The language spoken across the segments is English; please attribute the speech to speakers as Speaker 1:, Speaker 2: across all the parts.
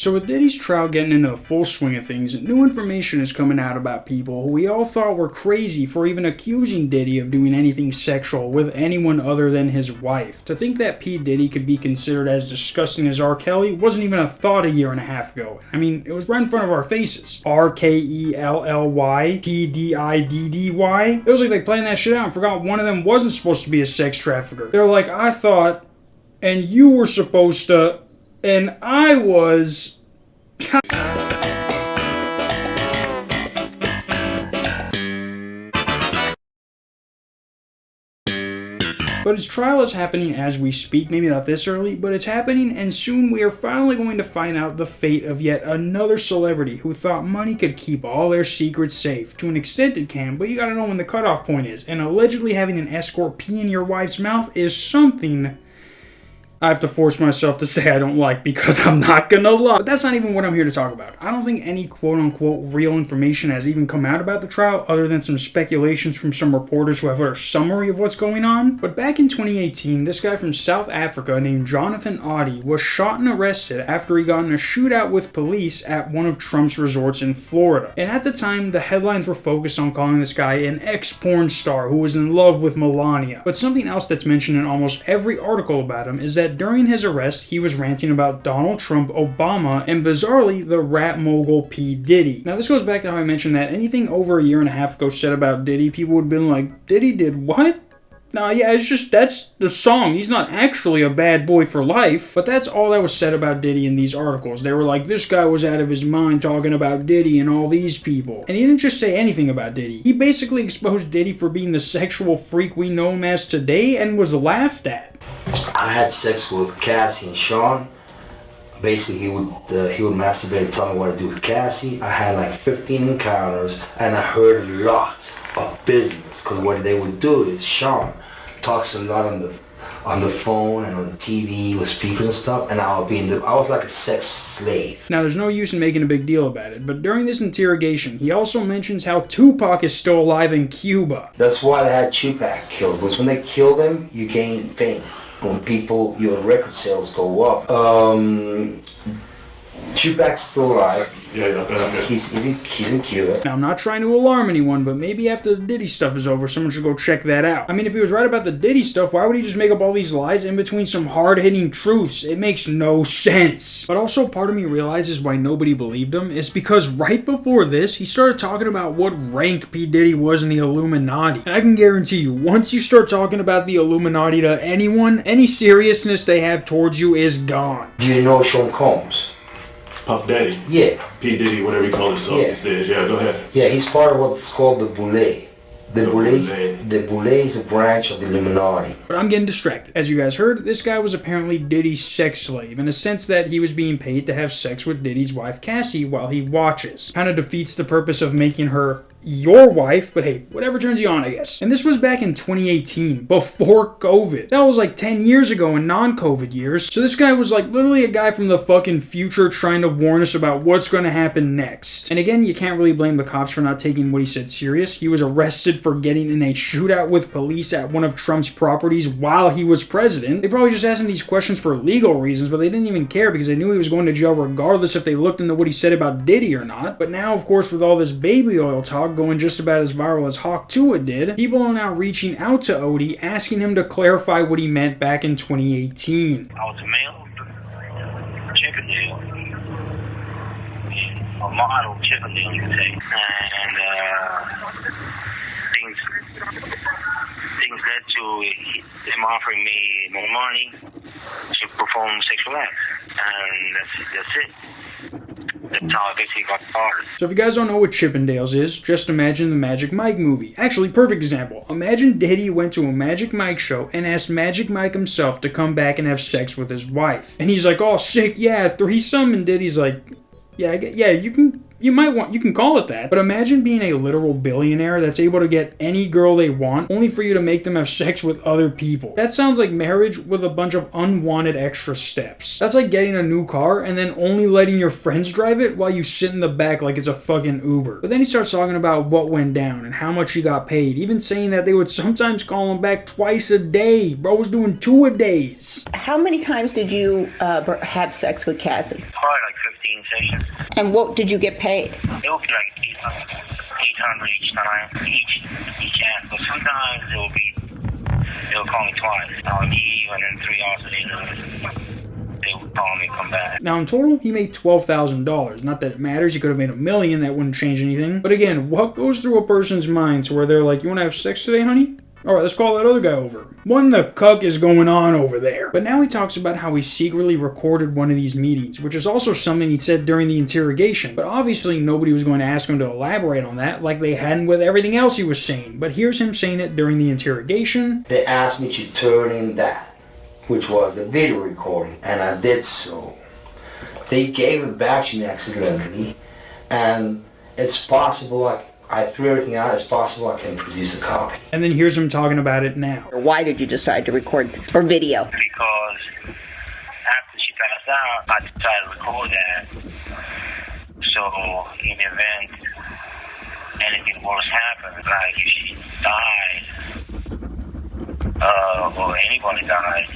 Speaker 1: So with Diddy's trial getting into the full swing of things, new information is coming out about people who we all thought were crazy for even accusing Diddy of doing anything sexual with anyone other than his wife. To think that P. Diddy could be considered as disgusting as R. Kelly wasn't even a thought a year and a half ago. I mean, it was right in front of our faces. R-K-E-L-L-Y, P-D-I-D-D-Y. It was like they planned that shit out and forgot one of them wasn't supposed to be a sex trafficker. They were like, I thought, and you were supposed to... And I was... But his trial is happening as we speak, maybe not this early, but it's happening, and soon we are finally going to find out the fate of yet another celebrity who thought money could keep all their secrets safe. To an extent it can, but you gotta know when the cutoff point is, and allegedly having an escort pee in your wife's mouth is something I have to force myself to say I don't like, because I'm not gonna lie. But that's not even what I'm here to talk about. I don't think any quote-unquote real information has even come out about the trial, other than some speculations from some reporters who have heard a summary of what's going on. But back in 2018, this guy from South Africa named Jonathan Audi was shot and arrested after he got in a shootout with police at one of Trump's resorts in Florida. And at the time, the headlines were focused on calling this guy an ex-porn star who was in love with Melania. But something else that's mentioned in almost every article about him is that during his arrest, he was ranting about Donald Trump, Obama, and bizarrely, the rap mogul P. Diddy. Now, this goes back to how I mentioned that anything over a year and a half ago said about Diddy, people would have been like, Diddy did what? Nah, yeah, it's just, that's the song. He's not actually a bad boy for life. But that's all that was said about Diddy in these articles. They were like, this guy was out of his mind talking about Diddy and all these people. And he didn't just say anything about Diddy. He basically exposed Diddy for being the sexual freak we know him as today and was laughed at.
Speaker 2: I had sex with Cassie and Sean. Basically, he would masturbate and tell me what to do with Cassie. I had like 15 encounters, and I heard lots of business. Because what they would do is Sean talks a lot on the phone and on the TV with speakers and stuff, and I was like a sex slave.
Speaker 1: Now, there's no use in making a big deal about it, but during this interrogation, he also mentions how Tupac is still alive in Cuba.
Speaker 2: That's why they had Tupac killed, because when they killed him, you gain fame. When your record sales go up. Tupac's still alive. Yeah. He's in Cuba.
Speaker 1: Now, I'm not trying to alarm anyone, but maybe after the Diddy stuff is over, someone should go check that out. I mean, if he was right about the Diddy stuff, why would he just make up all these lies in between some hard-hitting truths? It makes no sense. But also, part of me realizes why nobody believed him is because right before this, he started talking about what rank P. Diddy was in the Illuminati. And I can guarantee you, once you start talking about the Illuminati to anyone, any seriousness they have towards you is gone.
Speaker 2: Do you know Sean Combs?
Speaker 3: Puff Daddy?
Speaker 2: Yeah.
Speaker 3: P. Diddy, whatever he calls himself these days. Yeah, go ahead.
Speaker 2: Yeah, he's part of what's called the Boule. The Boule is a branch of the Illuminati.
Speaker 1: But I'm getting distracted. As you guys heard, this guy was apparently Diddy's sex slave, in a sense that he was being paid to have sex with Diddy's wife Cassie while he watches. Kind of defeats the purpose of making her your wife, but hey, whatever turns you on, I guess. And this was back in 2018, before COVID. That was like 10 years ago in non-COVID years. So this guy was like literally a guy from the fucking future trying to warn us about what's going to happen next. And again, you can't really blame the cops for not taking what he said serious. He was arrested for getting in a shootout with police at one of Trump's properties while he was president. They probably just asked him these questions for legal reasons, but they didn't even care because they knew he was going to jail regardless if they looked into what he said about Diddy or not. But now, of course, with all this baby oil talk going just about as viral as Hawk Tuah did, people are now reaching out to Odie, asking him to clarify what he meant back in 2018.
Speaker 4: I was a male Chippendale, a model Chippendale, you could say, and things led to them offering me more money to perform sexual acts, and that's it. That's how I basically got started.
Speaker 1: So if you guys don't know what Chippendales is, just imagine the Magic Mike movie. Actually, perfect example. Imagine Diddy went to a Magic Mike show and asked Magic Mike himself to come back and have sex with his wife. And he's like, oh, sick, yeah, threesome. And Diddy's like, yeah, you can call it that. But imagine being a literal billionaire that's able to get any girl they want, only for you to make them have sex with other people. That sounds like marriage with a bunch of unwanted extra steps. That's like getting a new car and then only letting your friends drive it while you sit in the back like it's a fucking Uber. But then he starts talking about what went down and how much he got paid, even saying that they would sometimes call him back twice a day. Bro was doing 2 a days.
Speaker 5: How many times did you have sex with Cassie?
Speaker 4: Probably like 15 training sessions.
Speaker 5: And what did you get paid?
Speaker 4: It will be like 800 each time, each act. But sometimes they'll call me twice. I'll leave, and then 3 hours later, they will call me, come back.
Speaker 1: Now in total, he made $12,000. Not that it matters, he could have made $1 million, that wouldn't change anything. But again, what goes through a person's mind to where they're like, you want to have sex today, honey? Alright, let's call that other guy over. What the cuck is going on over there? But now he talks about how he secretly recorded one of these meetings, which is also something he said during the interrogation. But obviously nobody was going to ask him to elaborate on that like they hadn't with everything else he was saying. But here's him saying it during the interrogation.
Speaker 2: They asked me to turn in that, which was the video recording, and I did so. They gave it back to me accidentally, and it's possible I threw everything out. It's possible I can produce a copy.
Speaker 1: And then here's him talking about it now.
Speaker 5: Why did you decide to record or video?
Speaker 4: Because after she passed out, I decided to record that. So in the event anything worse happens, like if she died, or anybody dies,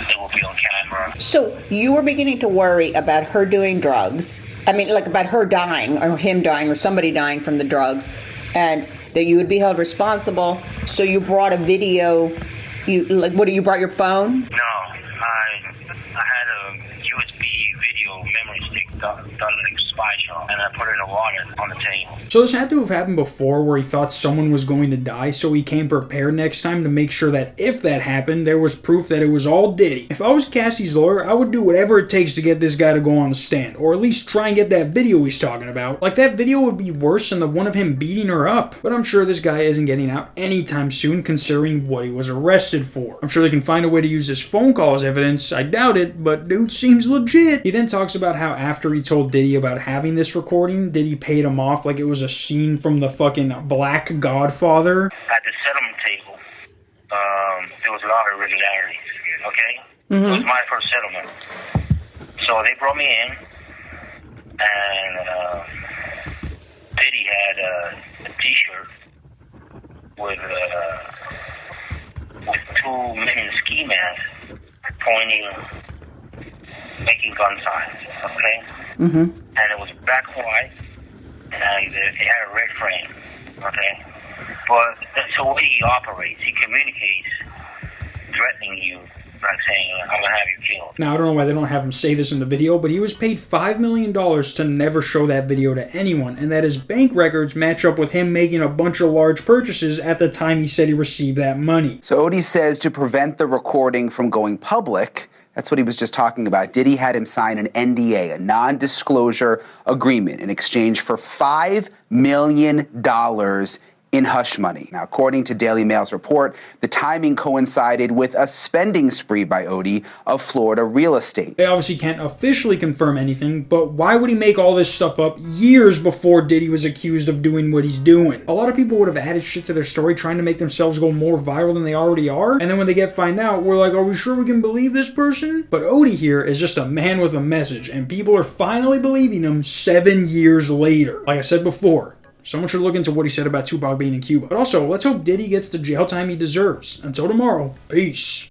Speaker 4: it will be on camera.
Speaker 5: So you were beginning to worry about her doing drugs. I mean, like about her dying or him dying or somebody dying from the drugs, and that you would be held responsible. So you brought a video. You brought your phone?
Speaker 4: No, I had a USB video memory stick done like spy shot, and I put it in the water on the table.
Speaker 1: So this had to have happened before where he thought someone was going to die, so he came prepared next time to make sure that if that happened, there was proof that it was all Diddy. If I was Cassie's lawyer, I would do whatever it takes to get this guy to go on the stand, or at least try and get that video he's talking about. Like, that video would be worse than the one of him beating her up. But I'm sure this guy isn't getting out anytime soon, considering what he was arrested for. I'm sure they can find a way to use this phone call as evidence. I doubt it, but dude seems legit. He then talks about how after he told Diddy about having this recording, Diddy paid him off like it was a scene from the fucking Black Godfather.
Speaker 4: At the settlement table, there was a lot of irregularities, okay?
Speaker 5: Mm-hmm.
Speaker 4: It was my first settlement. So they brought me in, and Diddy had a t-shirt with 2 men in ski masks pointing, making gun signs, okay?
Speaker 5: Mm-hmm.
Speaker 4: And it was black and white, and it had a red frame, okay? But that's the way he operates. He communicates, threatening you, like saying, I'm gonna have you killed.
Speaker 1: Now, I don't know why they don't have him say this in the video, but he was paid $5 million to never show that video to anyone, and that his bank records match up with him making a bunch of large purchases at the time he said he received that money.
Speaker 6: So Odie says to prevent the recording from going public, that's what he was just talking about, Diddy had him sign an NDA, a non-disclosure agreement, in exchange for $5 million in hush money. Now, according to Daily Mail's report, the timing coincided with a spending spree by Odie of Florida real estate.
Speaker 1: They obviously can't officially confirm anything, but why would he make all this stuff up years before Diddy was accused of doing what he's doing? A lot of people would have added shit to their story trying to make themselves go more viral than they already are, and then when they find out, we're like, are we sure we can believe this person? But Odie here is just a man with a message, and people are finally believing him 7 years later. Like I said before, someone should look into what he said about Tupac being in Cuba. But also, let's hope Diddy gets the jail time he deserves. Until tomorrow, peace.